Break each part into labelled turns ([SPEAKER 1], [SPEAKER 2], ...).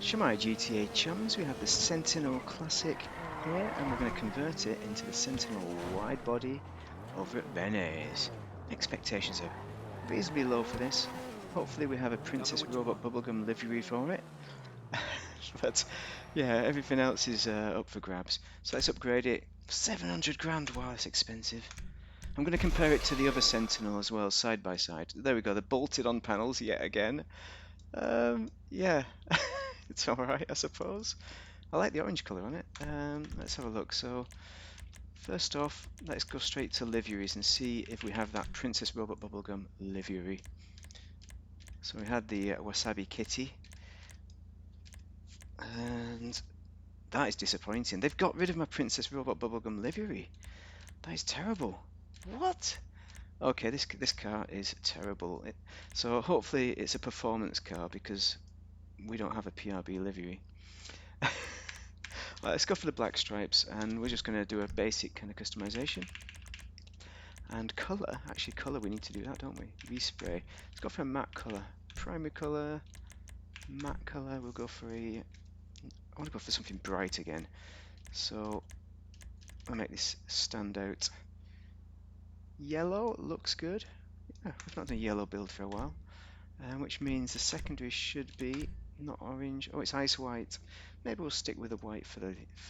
[SPEAKER 1] Shemai GTA chums, we have the Sentinel Classic here, and we're going to convert it into the Sentinel Widebody over at Venice. Expectations are reasonably low for this. Hopefully we have a Princess Robot Bubblegum livery for it. But yeah, everything else is up for grabs. So let's upgrade it. 700 grand, wow, that's expensive. I'm going to compare it to the other Sentinel as well, side by side. There we go, the bolted on panels yet again. Yeah, it's alright, I suppose. I like the orange colour on it. Let's have a look. So, first off, let's go straight to liveries and see if we have that Princess Robot Bubblegum livery. So we had the Wasabi Kitty, and that is disappointing. They've got rid of my Princess Robot Bubblegum livery. That is terrible. What? Okay, this car is terrible. So hopefully it's a performance car because we don't have a PRB livery. Let's go for the black stripes, and we're just going to do a basic kind of customization. And colour, actually colour, we need to do that, don't we? Respray. Let's go for a matte colour. Primary colour, matte colour, we'll go for a... I want to go for something bright again. So, I'll make this stand out. Yellow looks good. Yeah, we've not done a yellow build for a while. Which means the secondary should be not orange. Oh, it's ice white. Maybe we'll stick with the white for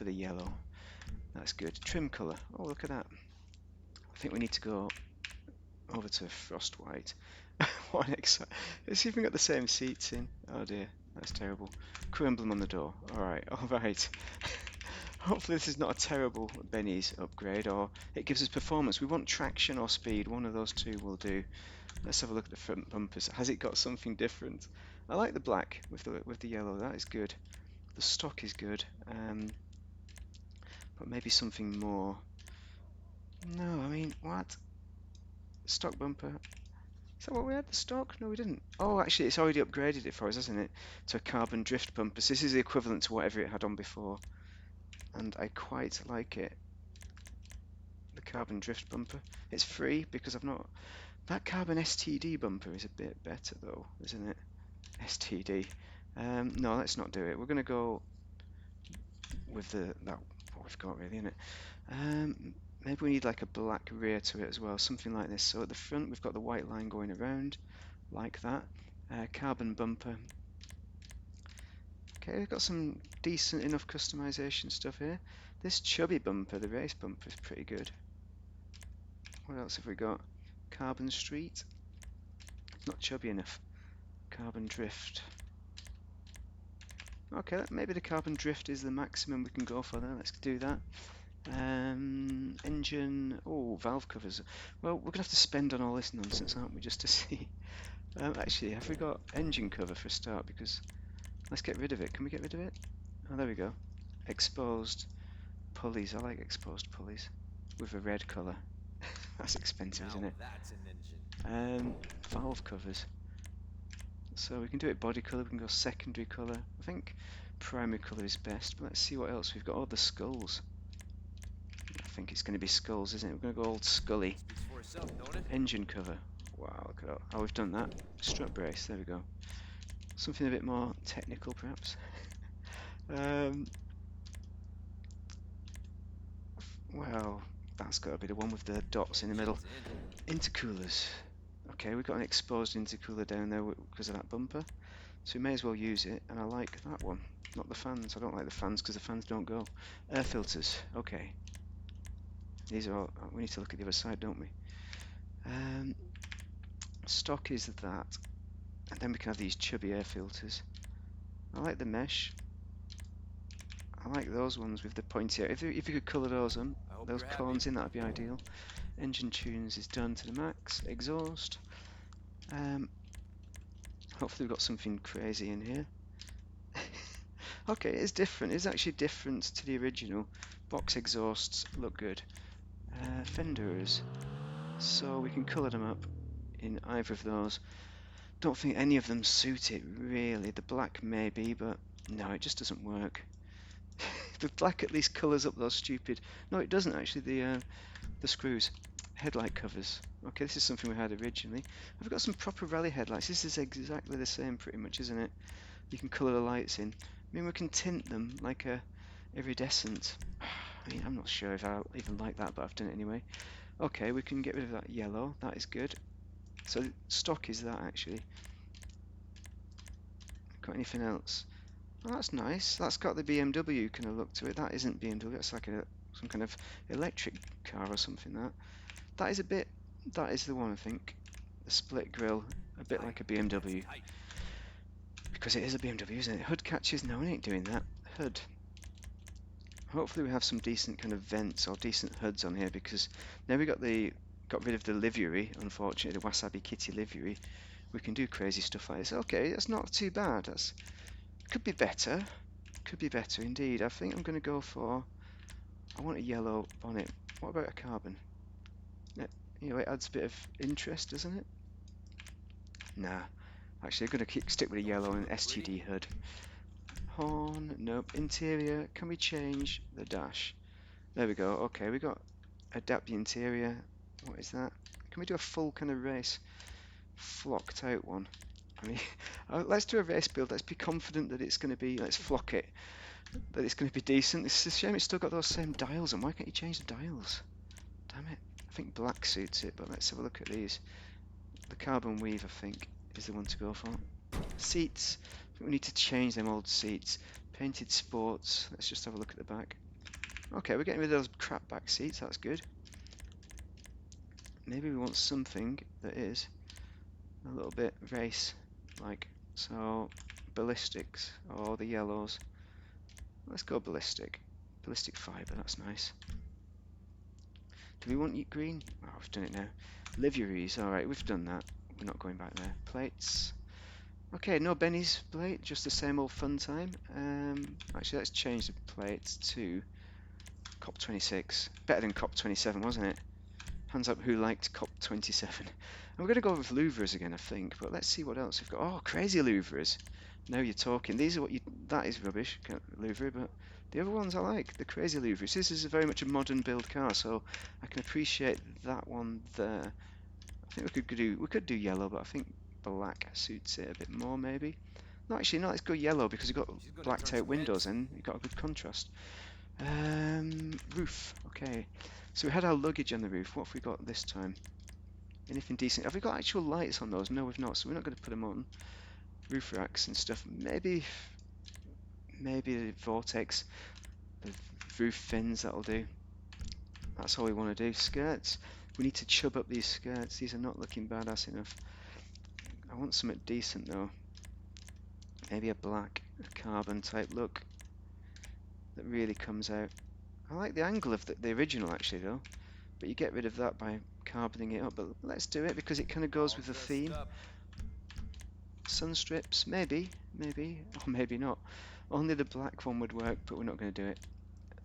[SPEAKER 1] the yellow. That's good. Trim colour. Oh, look at that. I think we need to go over to frost white. What an it's even got the same seats in. Oh dear, that's terrible. Crew emblem on the door. Alright, alright. Hopefully this is not a terrible Benny's upgrade, or it gives us performance. We want traction or speed, one of those two will do. Let's have a look at the front bumpers. Has it got something different? I like the black with the yellow, that is good. The stock is good, but maybe something more. No, I mean, what? Stock bumper. Is that what we had, the stock? No, we didn't. Oh, actually, it's already upgraded it for us, hasn't it? To a carbon drift bumper. So this is the equivalent to whatever it had on before. And I quite like it. The carbon drift bumper. It's free because I've not... That carbon STD bumper is a bit better though, isn't it? STD. No, let's not do it. We're going to go with what we've got really, isn't it? Maybe we need like a black rear to it as well, something like this. So at the front we've got the white line going around, like that. Carbon bumper. Okay, we've got some decent enough customization stuff here. This chubby bumper, the race bumper, is pretty good. What else have we got? Carbon street. It's not chubby enough. Carbon drift. Okay, maybe the carbon drift is the maximum we can go for there. Let's do that. Engine. Oh, valve covers. Well, we're gonna have to spend on all this nonsense, aren't we, just to see. Actually, have we got engine cover for a start? Because let's get rid of it. Can we get rid of it? Oh, there we go. Exposed pulleys. I like exposed pulleys with a red colour. That's expensive, isn't it?
[SPEAKER 2] That's an engine.
[SPEAKER 1] Valve covers. So we can do it body colour. We can go secondary colour. I think primary colour is best. But let's see what else we've got. Oh, the skulls. I think it's going to be skulls, isn't it? We're going to go old Scully.
[SPEAKER 2] Speaks for itself, don't it?
[SPEAKER 1] Engine cover. Wow, look at that. Oh, we've done that. Strut brace. There we go. Something a bit more technical, perhaps. Well, that's got to be the one with the dots in the middle. Intercoolers. Okay, we've got an exposed intercooler down there because of that bumper. So we may as well use it, and I like that one. Not the fans. I don't like the fans because the fans don't go. Air filters. Okay. These are all... We need to look at the other side, don't we? Stock is that. And then we can have these chubby air filters. I like the mesh. I like those ones with the pointy out. If you could colour those cones in, that'd be ideal. Engine tunes is done to the max. Exhaust. Hopefully we've got something crazy in here. Okay, it's different. It's actually different to the original. Box exhausts look good. Fenders. So we can colour them up in either of those. Don't think any of them suit it really. The black maybe, but no, it just doesn't work. The black at least colours up those stupid... No, it doesn't actually, the screws. Headlight covers. Okay, this is something we had originally. I've got some proper rally headlights. This is exactly the same pretty much, isn't it? You can colour the lights in. I mean, we can tint them like a iridescent. I mean, I'm not sure if I even like that, but I've done it anyway. Okay, we can get rid of that yellow. That is good. So stock is that actually. Got anything else? Oh, that's nice. That's got the BMW kind of look to it. That isn't BMW. That's like some kind of electric car or something. That is a bit. That is the one, I think. The split grille, a bit like a BMW. Because it is a BMW, isn't it? Hood catches? No, it ain't doing that. Hood. Hopefully we have some decent kind of vents or decent hoods on here, because now we got rid of the livery, unfortunately, the Wasabi Kitty livery. We can do crazy stuff like this. Okay, that's not too bad. That's could be better. Could be better indeed. I think I'm going to go for. I want a yellow bonnet. What about a carbon? You know, it adds a bit of interest, doesn't it? Nah. Actually, I'm going to stick with a yellow and STD hood. Horn. Nope. Interior. Can we change the dash? There we go. Okay, we got adapt the interior. What is that? Can we do a full kind of race flocked out one? I mean, let's do a race build. Let's be confident that it's going to be. Let's flock it. That it's going to be decent. It's a shame it's still got those same dials. And why can't you change the dials? Damn it. I think black suits it. But let's have a look at these. The carbon weave, I think, is the one to go for. Seats. I think we need to change them old seats. Painted sports. Let's just have a look at the back. Okay, we're getting rid of those crap back seats. That's good. Maybe we want something that is a little bit race-like. So, ballistics, or the yellows. Let's go ballistic. Ballistic fibre, that's nice. Do we want green? Oh, we've done it now. Liveries, alright, we've done that. We're not going back there. Plates. Okay, no Benny's plate, just the same old fun time. Actually, let's change the plates to COP26. Better than COP27, wasn't it? Hands up who liked COP27. I'm going to go with louvres again, I think, but let's see what else we've got. Oh, crazy louvres. Now you're talking. These are what you... That is rubbish, louvre, but the other ones I like. The crazy louvres. This is very much a modern build car, so I can appreciate that one there. I think we could do yellow, but I think black suits it a bit more, maybe. No, actually, no, let's go yellow, because you've got blacked out windows and you've got a good contrast. Roof. Okay. So we had our luggage on the roof. What have we got this time? Anything decent? Have we got actual lights on those? No, we've not. So we're not going to put them on. Roof racks and stuff. Maybe the vortex, the roof fins. That'll do. That's all we want to do. Skirts. We need to chub up these skirts. These are not looking badass enough. I want something decent though. Maybe a black, a carbon type look that really comes out. I like the angle of the original actually though, but you get rid of that by carboning it up. But let's do it because it kind of goes with the theme. Sun strips, maybe, or maybe not. Only the black one would work, but we're not going to do it.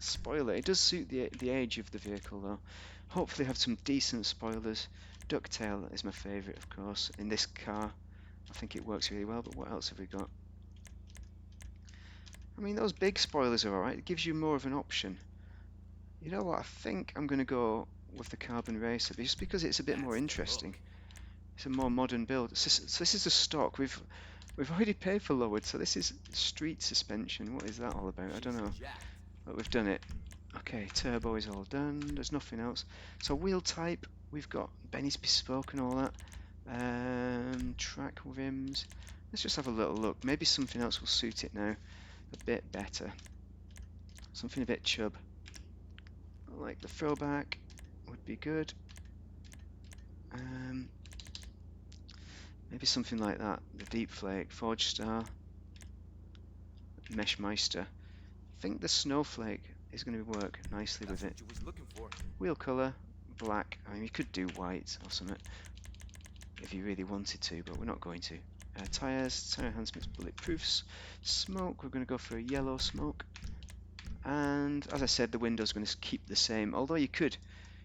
[SPEAKER 1] Spoiler, it does suit the age of the vehicle though. Hopefully have some decent spoilers. Ducktail is my favourite, of course, in this car. I think it works really well, but what else have we got? I mean, those big spoilers are alright. It gives you more of an option. You know what? I think I'm going to go with the Carbon Racer just because it's a bit more interesting. It's a more modern build. So this is the stock. We've already paid for lowered, so this is street suspension. What is that all about? I don't know. But we've done it. Okay, turbo is all done. There's nothing else. So wheel type, we've got Benny's Bespoke and all that. Track rims. Let's just have a little look. Maybe something else will suit it now a bit better. Something a bit chub. Like the throwback would be good. Maybe something like that. The Deep Flake, Forge Star, Meshmeister. I think the Snowflake is going to work nicely with it. Wheel colour, black. I mean, you could do white or something if you really wanted to, but we're not going to. Tyres, tyre enhancements, bulletproofs. Smoke, we're going to go for a yellow smoke. And as I said, the window's going to keep the same, although you could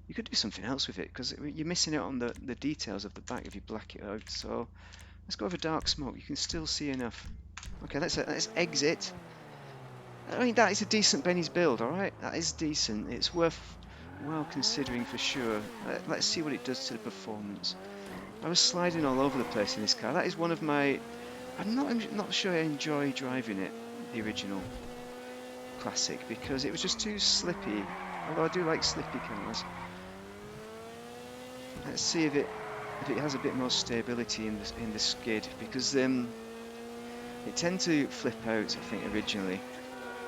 [SPEAKER 1] do something else with it, because you're missing out on the details of the back if you black it out. So let's go for dark smoke. You can still see enough. Okay, let's exit. I mean, that is a decent Benny's build, alright? That is decent. It's worth well considering for sure. Let's see what it does to the performance. I was sliding all over the place in this car. That is one of my... I'm not sure I enjoy driving it. the original Classic because it was just too slippy. Although I do like slippy cars. Let's see if it has a bit more stability in the skid, because it tended to flip out, I think, originally,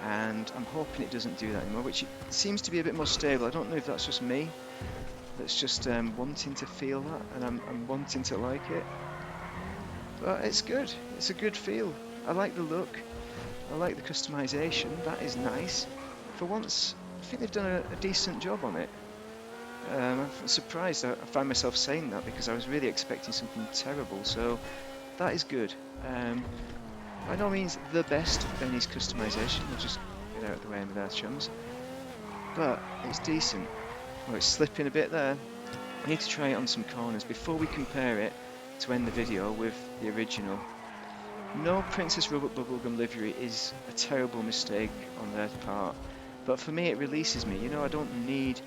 [SPEAKER 1] and I'm hoping it doesn't do that anymore, which it seems to be a bit more stable. I don't know if that's just me that's just wanting to feel that, and I'm wanting to like it, but it's good. It's a good feel. I like the look. I like the customization. That is nice. For once, I think they've done a decent job on it. I'm surprised I find myself saying that because I was really expecting something terrible, so that is good. By no means the best of Benny's customization, we'll just get out of the way with our chums, but it's decent. Oh, it's slipping a bit there. I need to try it on some corners before we compare it to end the video with the original. No Princess Robot Bubblegum livery is a terrible mistake on their part, but for me it releases me. You know, I don't need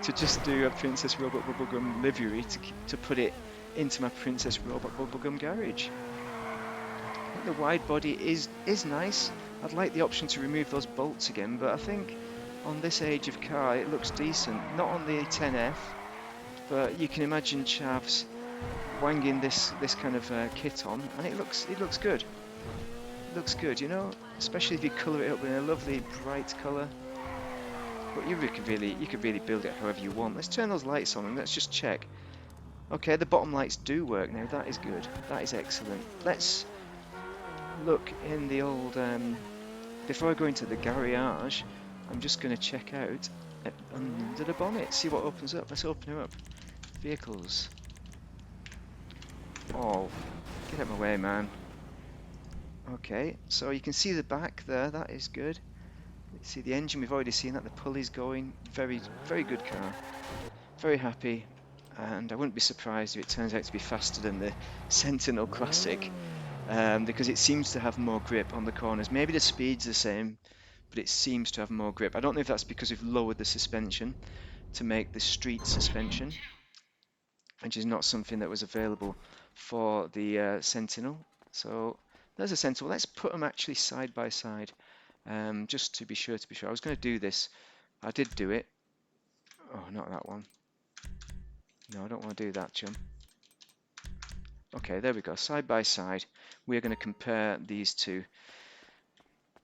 [SPEAKER 1] to just do a Princess Robot Bubblegum livery to put it into my Princess Robot Bubblegum garage. I think the wide body is nice. I'd like the option to remove those bolts again, but I think on this age of car it looks decent. Not on the 10F, but you can imagine chavs wanging this kind of kit on, and it looks good. It looks good, you know, especially if you colour it up in a lovely bright colour. But you could really build it however you want. Let's turn those lights on and let's just check. Okay, the bottom lights do work now. That is good. That is excellent. Let's look in the old. Before I go into the garage, I'm just going to check out under the bonnet, see what opens up. Let's open her up. Vehicles. Oh, get out of my way, man. Okay, so you can see the back there. That is good. See the engine, we've already seen that. The pulley's going. Very, very good car. Very happy. And I wouldn't be surprised if it turns out to be faster than the Sentinel Classic, because it seems to have more grip on the corners. Maybe the speed's the same, but it seems to have more grip. I don't know if that's because we've lowered the suspension to make the street suspension, which is not something that was available for the Sentinel. So there's a Sentinel. Let's put them actually side by side, just to be sure. I was going to do this. I did do it. Oh, not that one. No, I don't want to do that, chum. Okay, there we go. Side by side, we're going to compare these two.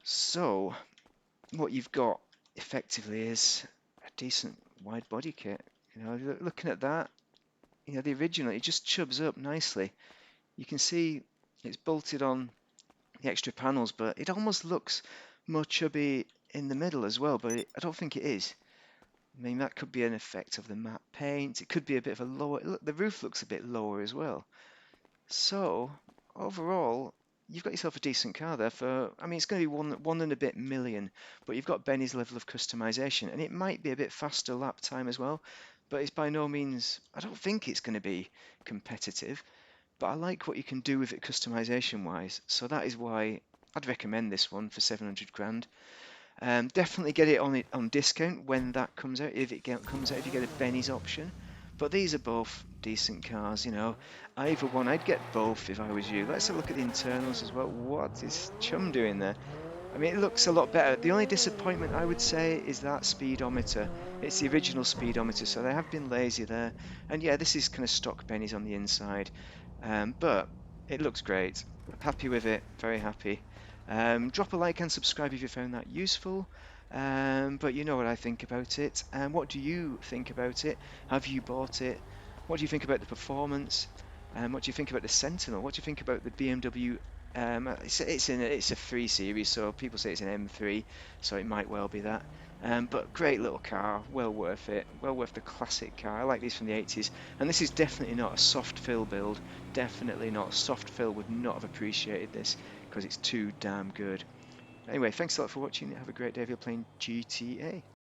[SPEAKER 1] So, what you've got effectively is a decent wide body kit. You know, looking at that, you know, the original, it just chubs up nicely. You can see it's bolted on the extra panels, but it almost looks more chubby in the middle as well, but I don't think it is. I mean, that could be an effect of the matte paint. It could be a bit of a lower. Look, the roof looks a bit lower as well. So overall, you've got yourself a decent car there for. I mean, it's going to be one and a bit million, but you've got Benny's level of customization, and it might be a bit faster lap time as well. But it's by no means. I don't think it's going to be competitive. But I like what you can do with it customization wise. So that is why I'd recommend this one for 700 grand. Definitely get it on discount when that comes out, if it comes out, if you get a Benny's option. But these are both decent cars, you know. Either one, I'd get both if I was you. Let's have a look at the internals as well. What is Chum doing there? I mean, it looks a lot better. The only disappointment I would say is that speedometer. It's the original speedometer, so they have been lazy there. And yeah, this is kind of stock Benny's on the inside. But it looks great. Happy with it, very happy. Drop a like and subscribe if you found that useful. But you know what I think about it. What do you think about it? Have you bought it? What do you think about the performance? What do you think about the Sentinel? What do you think about the BMW? It's a 3 Series, so people say it's an M3, so it might well be that. But great little car, well worth it, well worth the classic car. I like these from the 80s, and this is definitely not a soft fill build. Definitely not. Soft fill would not have appreciated this because it's too damn good. Anyway, thanks a lot for watching. Have a great day if you're playing GTA.